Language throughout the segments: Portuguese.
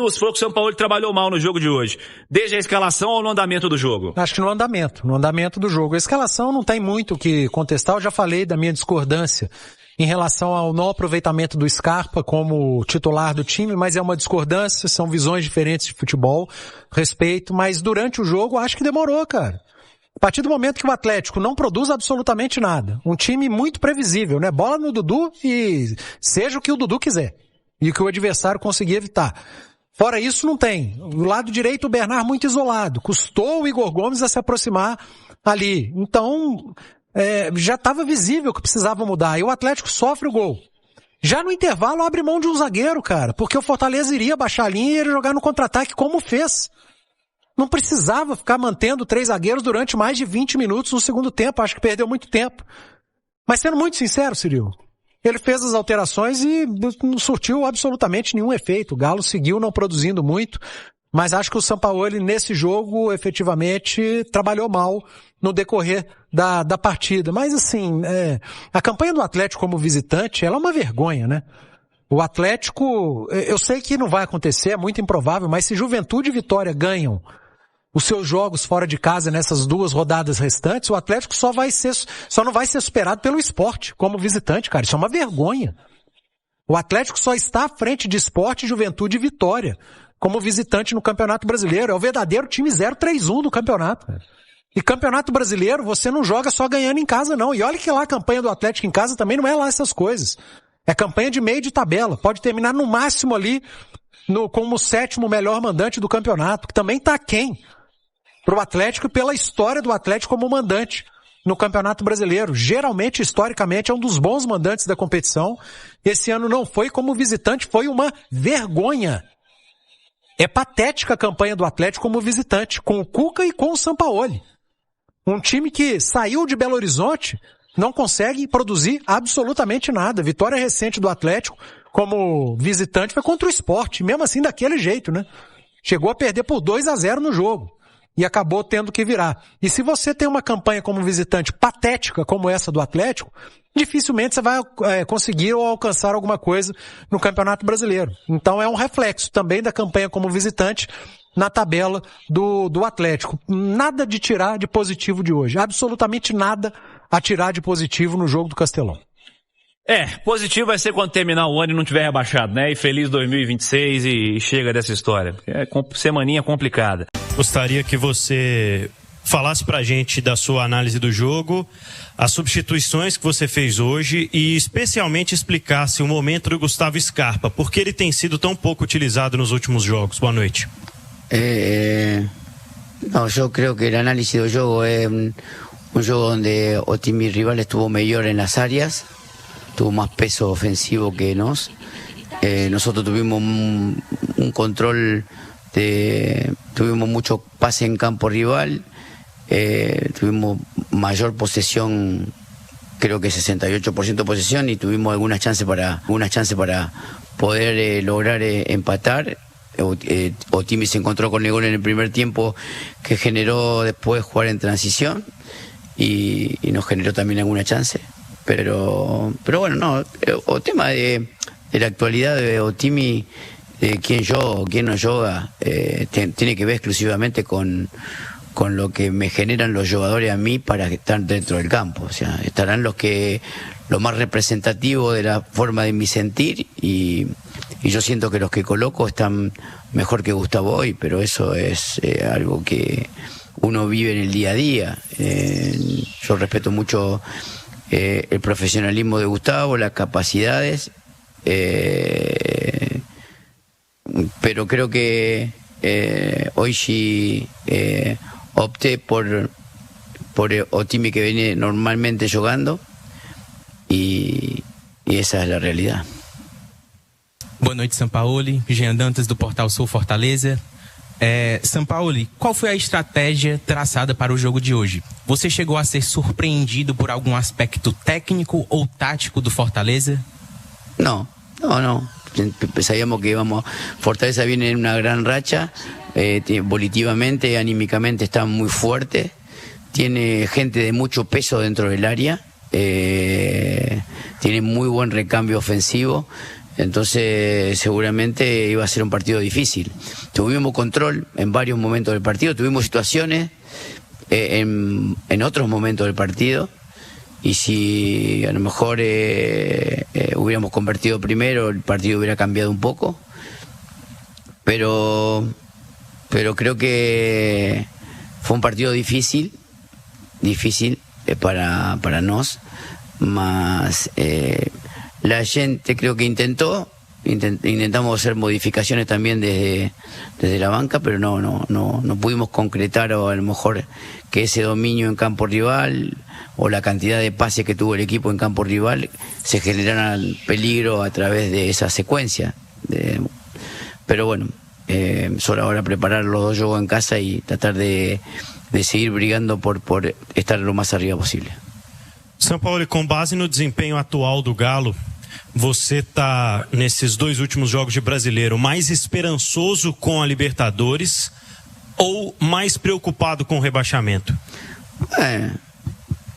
Você falou que o São Paulo trabalhou mal no jogo de hoje. Desde a escalação ou no andamento do jogo? Acho que no andamento do jogo. A escalação não tem muito o que contestar, eu já falei da minha discordância em relação ao não aproveitamento do Scarpa como titular do time, mas é uma discordância, são visões diferentes de futebol, respeito, mas durante o jogo acho que demorou, cara. A partir do momento que o Atlético não produz absolutamente nada, um time muito previsível, né? Bola no Dudu e seja o que o Dudu quiser e o que o adversário conseguir evitar. Fora isso, não tem. Do lado direito, o Bernard muito isolado. Custou o Igor Gomes a se aproximar ali. Então, já estava visível que precisava mudar. E o Atlético sofre o gol. Já no intervalo, abre mão de um zagueiro, cara. Porque o Fortaleza iria baixar a linha e ele jogar no contra-ataque como fez. Não precisava ficar mantendo 3 zagueiros durante mais de 20 minutos no segundo tempo. Acho que perdeu muito tempo. Mas sendo muito sincero, Cirilo, ele fez as alterações e não surtiu absolutamente nenhum efeito. O Galo seguiu não produzindo muito, mas acho que o Sampaoli nesse jogo efetivamente trabalhou mal no decorrer da partida. Mas assim, a campanha do Atlético como visitante, ela é uma vergonha, né? O Atlético, eu sei que não vai acontecer, é muito improvável, mas se Juventude e Vitória ganham os seus jogos fora de casa nessas 2 rodadas restantes, o Atlético só não vai ser superado pelo Sport como visitante, cara. Isso é uma vergonha. O Atlético só está à frente de Sport, Juventude e Vitória como visitante no Campeonato Brasileiro. É o verdadeiro time 0-3-1 do campeonato. E Campeonato Brasileiro você não joga só ganhando em casa, não. E olha que lá a campanha do Atlético em casa também não é lá essas coisas. É campanha de meio de tabela. Pode terminar no máximo ali como o 7º melhor mandante do campeonato, que também está aquém pro Atlético e pela história do Atlético como mandante no Campeonato Brasileiro. Geralmente, historicamente, é um dos bons mandantes da competição. Esse ano não foi como visitante, foi uma vergonha. É patética a campanha do Atlético como visitante, com o Cuca e com o Sampaoli. Um time que saiu de Belo Horizonte não consegue produzir absolutamente nada. Vitória recente do Atlético como visitante foi contra o Sport, mesmo assim daquele jeito, né? Chegou a perder por 2-0 no jogo. E acabou tendo que virar. E se você tem uma campanha como visitante patética como essa do Atlético, dificilmente você vai conseguir ou alcançar alguma coisa no Campeonato Brasileiro. Então é um reflexo também da campanha como visitante na tabela do Atlético. Nada de tirar de positivo de hoje. Absolutamente nada a tirar de positivo no jogo do Castelão. Positivo vai ser quando terminar o ano e não tiver rebaixado, né? E feliz 2026 e chega dessa história. É semaninha complicada. Gostaria que você falasse pra gente da sua análise do jogo, as substituições que você fez hoje e especialmente explicasse o momento do Gustavo Scarpa, porque ele tem sido tão pouco utilizado nos últimos jogos. Boa noite. No, yo creo que el análisis del juego es un juego donde o mi rival estuvo mejor en las áreas, tuvo más peso ofensivo que nos. Nosotros tuvimos un control, tuvimos mucho pase en campo rival, tuvimos mayor posesión, creo que 68% de posesión, y tuvimos algunas chances para poder lograr empatar. Otimi se encontró con el gol en el primer tiempo que generó después jugar en transición y nos generó también alguna chance. Pero bueno, no, o tema de la actualidad de Otimi, de quién yoga o quién no yoga, tiene que ver exclusivamente con lo que me generan los jugadores a mí para estar dentro del campo. O sea, estarán lo más representativo de la forma de mi sentir y yo siento que los que coloco están mejor que Gustavo hoy, pero eso es algo que uno vive en el día a día. Yo respeto mucho el profesionalismo de Gustavo, las capacidades, pero creo que hoy sí opté por Otimi, que viene normalmente jugando, y esa es la realidad. Boa noite, Sampaoli. Jean Dantas, do Portal Sul Fortaleza. Sampaoli, qual foi a estratégia traçada para o jogo de hoje? Você chegou a ser surpreendido por algum aspecto técnico ou tático do Fortaleza? No. Sabíamos que Fortaleza viene en una gran racha, volitivamente, anímicamente está muy fuerte, tiene gente de mucho peso dentro del área, tiene muy buen recambio ofensivo. Entonces seguramente iba a ser un partido difícil. Tuvimos control en varios momentos del partido, tuvimos situaciones en otros momentos del partido, y si a lo mejor hubiéramos convertido primero, el partido hubiera cambiado un poco, pero creo que fue un partido difícil para nos, mas la gente creo que intentamos hacer modificaciones también desde la banca, pero no pudimos concretar, o a lo mejor que ese dominio en campo rival o la cantidad de pases que tuvo el equipo en campo rival se generaran peligro a través de esa secuencia. Pero bueno, solo ahora preparar los dos juegos en casa y tratar de seguir brigando por estar lo más arriba posible. Sampaoli, com base no desempenho atual do Galo, você está, nesses 2 últimos jogos de Brasileiro, mais esperançoso com a Libertadores ou mais preocupado com o rebaixamento?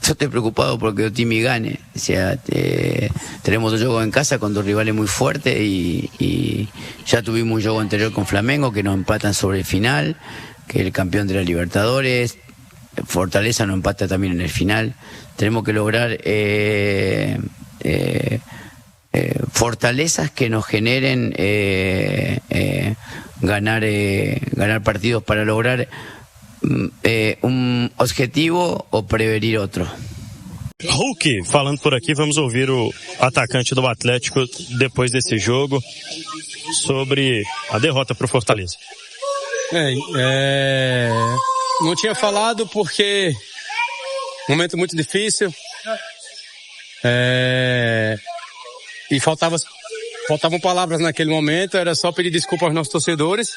Yo estoy preocupado porque el team gane. O sea, tenemos 2 juegos en casa con 2 rivales muy fuertes y ya tuvimos un juego anterior con Flamengo que nos empatan sobre el final, que es el campeón de la Libertadores. Fortaleza nos empata también en el final. Tenemos que lograr fortalezas que nos generen ganar partidos para lograr um objetivo ou prevenir outro. Hulk, falando por aqui, vamos ouvir o atacante do Atlético depois desse jogo sobre a derrota para o Fortaleza. Não tinha falado porque momento muito difícil, e faltavam palavras naquele momento. Era só pedir desculpa aos nossos torcedores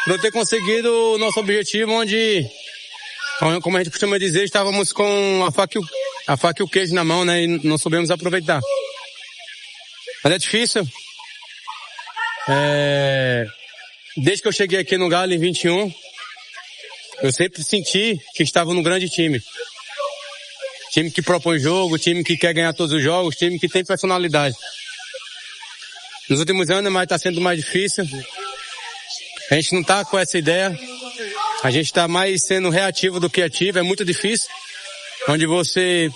por não ter conseguido o nosso objetivo, onde, como a gente costuma dizer, estávamos com a faca e o queijo na mão, né, e não soubemos aproveitar. Mas é difícil. Desde que eu cheguei aqui no Galo em 21, eu sempre senti que estava num grande time. Time que propõe jogo, time que quer ganhar todos os jogos, time que tem personalidade. Nos últimos anos, mas está sendo mais difícil. A gente não está com essa ideia. A gente está mais sendo reativo do que ativo. É muito difícil. Onde você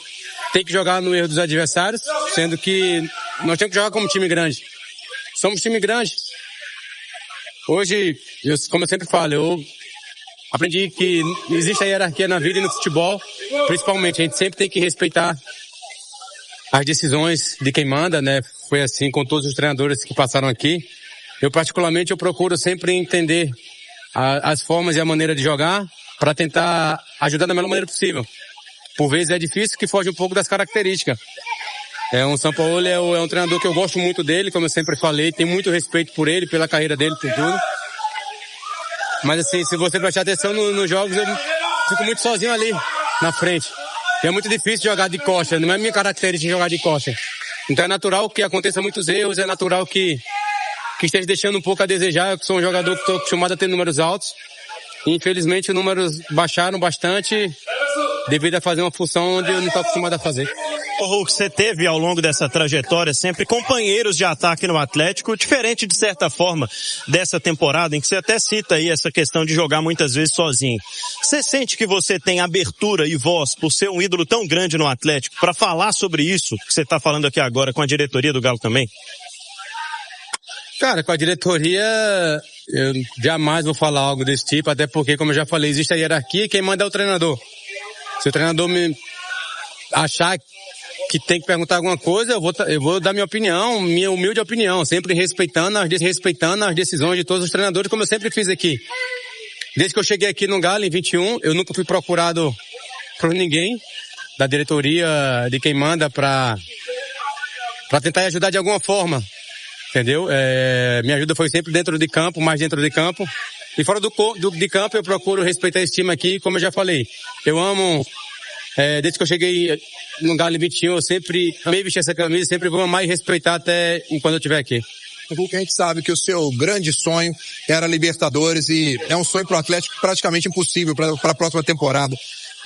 tem que jogar no erro dos adversários, sendo que nós temos que jogar como time grande. Somos time grande. Hoje, como eu sempre falo, eu aprendi que existe a hierarquia na vida e no futebol, principalmente. A gente sempre tem que respeitar as decisões de quem manda, né? Foi assim com todos os treinadores que passaram aqui. Eu, particularmente, eu procuro sempre entender as formas e a maneira de jogar para tentar ajudar da melhor maneira possível. Por vezes é difícil, que foge um pouco das características. O Sampaoli é um treinador que eu gosto muito dele, como eu sempre falei, tenho muito respeito por ele, pela carreira dele, por tudo. Mas assim, se você prestar atenção nos jogos, eu fico muito sozinho ali, na frente. E é muito difícil jogar de costa, não é minha característica jogar de costa. Então é natural que aconteça muitos erros, é natural que esteja deixando um pouco a desejar. Eu sou um jogador que estou acostumado a ter números altos. E, infelizmente, os números baixaram bastante devido a fazer uma função onde eu não estou acostumado a fazer. Ô Hulk, você teve ao longo dessa trajetória sempre companheiros de ataque no Atlético, diferente de certa forma dessa temporada, em que você até cita aí essa questão de jogar muitas vezes sozinho. Você sente que você tem abertura e voz por ser um ídolo tão grande no Atlético para falar sobre isso que você está falando aqui agora com a diretoria do Galo também? Cara, com a diretoria eu jamais vou falar algo desse tipo, até porque, como eu já falei, existe a hierarquia e quem manda é o treinador. Se o treinador me achar que tem que perguntar alguma coisa, eu vou dar minha opinião, minha humilde opinião, sempre respeitando as decisões de todos os treinadores, como eu sempre fiz aqui. Desde que eu cheguei aqui no Galo, em 21, eu nunca fui procurado por ninguém da diretoria, de quem manda, para tentar ajudar de alguma forma, entendeu? Minha ajuda foi sempre dentro de campo, mais dentro de campo. E fora de campo eu procuro respeitar esse time aqui, como eu já falei. Eu amo... desde que eu cheguei no Galo em 21, eu sempre amei vestir essa camisa, sempre vou amar e respeitar até quando eu estiver aqui. Porque a gente sabe que o seu grande sonho era a Libertadores e é um sonho para o Atlético praticamente impossível para a próxima temporada.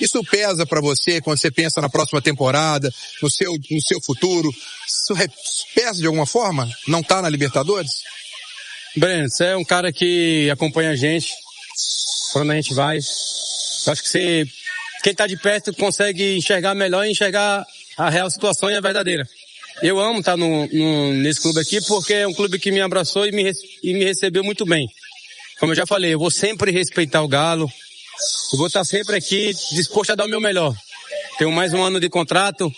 Isso pesa para você quando você pensa na próxima temporada, no seu futuro? Isso pesa de alguma forma? Não tá na Libertadores? Breno, você é um cara que acompanha a gente, quando a gente vai. Eu acho que quem tá de perto consegue enxergar melhor e enxergar a real situação e a verdadeira. Eu amo estar nesse clube aqui porque é um clube que me abraçou e me recebeu muito bem. Como eu já falei, eu vou sempre respeitar o Galo. Eu vou estar sempre aqui disposto a dar o meu melhor. Tenho mais um ano de contrato.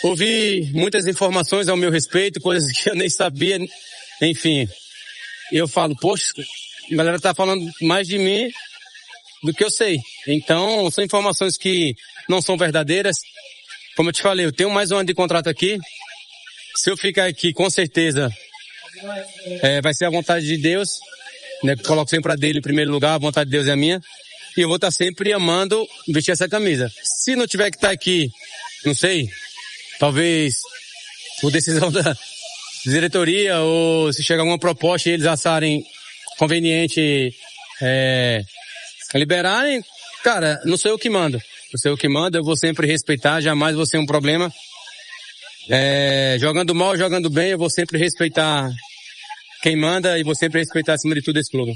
Ouvi muitas informações ao meu respeito, coisas que eu nem sabia. Enfim, eu falo, poxa, a galera tá falando mais de mim do que eu sei. Então, são informações que não são verdadeiras. Como eu te falei, eu tenho mais um ano de contrato aqui. Se eu ficar aqui, com certeza, vai ser a vontade de Deus. Né? Coloco sempre a dele em primeiro lugar, a vontade de Deus é a minha. E eu vou estar sempre amando vestir essa camisa. Se não tiver que estar aqui, não sei, talvez por decisão da diretoria ou se chegar alguma proposta e eles acharem conveniente liberarem, cara, não sou eu que mando. Não sou eu que mando, eu vou sempre respeitar, jamais vou ser um problema. Jogando mal, jogando bem, eu vou sempre respeitar quem manda e vou sempre respeitar acima de tudo esse clube.